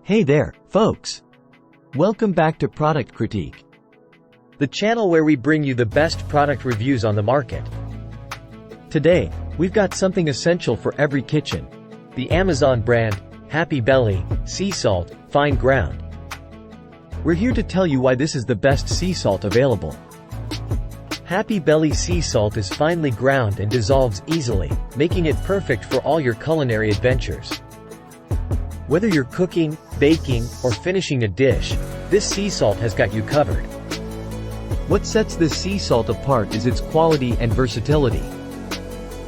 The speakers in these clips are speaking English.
Hey there, folks! Welcome back to Product Critique, the channel where we bring you the best product reviews on the market. Today, we've got something essential for every kitchen. The Amazon brand, Happy Belly, Sea Salt, Fine Ground. We're here to tell you why this is the best sea salt available. Happy Belly Sea Salt is finely ground and dissolves easily, making it perfect for all your culinary adventures. Whether you're cooking, baking, or finishing a dish, this sea salt has got you covered. What sets this sea salt apart is its quality and versatility.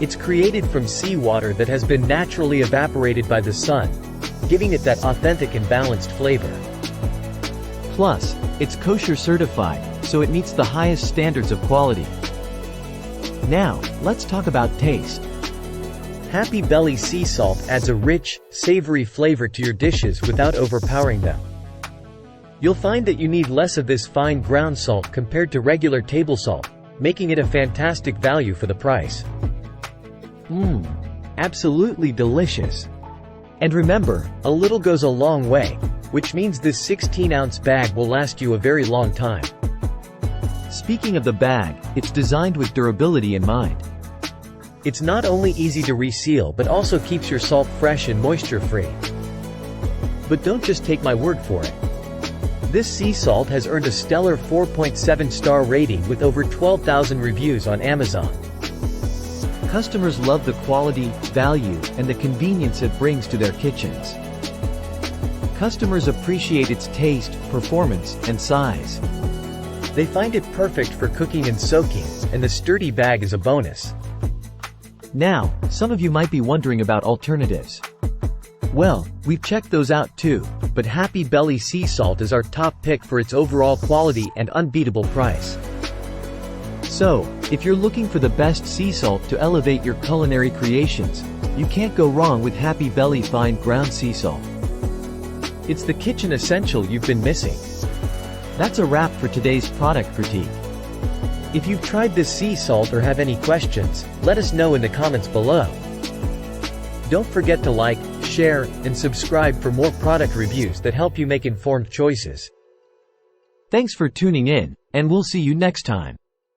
It's created from seawater that has been naturally evaporated by the sun, giving it that authentic and balanced flavor. Plus, it's kosher certified, so it meets the highest standards of quality. Now, let's talk about taste. Happy Belly Sea Salt adds a rich, savory flavor to your dishes without overpowering them. You'll find that you need less of this fine ground salt compared to regular table salt, making it a fantastic value for the price. Absolutely delicious. And remember, a little goes a long way, which means this 16-ounce bag will last you a very long time. Speaking of the bag, it's designed with durability in mind. It's not only easy to reseal but also keeps your salt fresh and moisture-free. But don't just take my word for it. This sea salt has earned a stellar 4.7-star rating with over 12,000 reviews on Amazon. Customers love the quality, value, and the convenience it brings to their kitchens. Customers appreciate its taste, performance, and size. They find it perfect for cooking and soaking, and the sturdy bag is a bonus. Now, some of you might be wondering about alternatives. Well, we've checked those out too, but Happy Belly Sea Salt is our top pick for its overall quality and unbeatable price. So, if you're looking for the best sea salt to elevate your culinary creations, you can't go wrong with Happy Belly Fine Ground Sea Salt. It's the kitchen essential you've been missing. That's a wrap for today's product critique. If you've tried this sea salt or have any questions, let us know in the comments below. Don't forget to like, share, and subscribe for more product reviews that help you make informed choices. Thanks for tuning in, and we'll see you next time.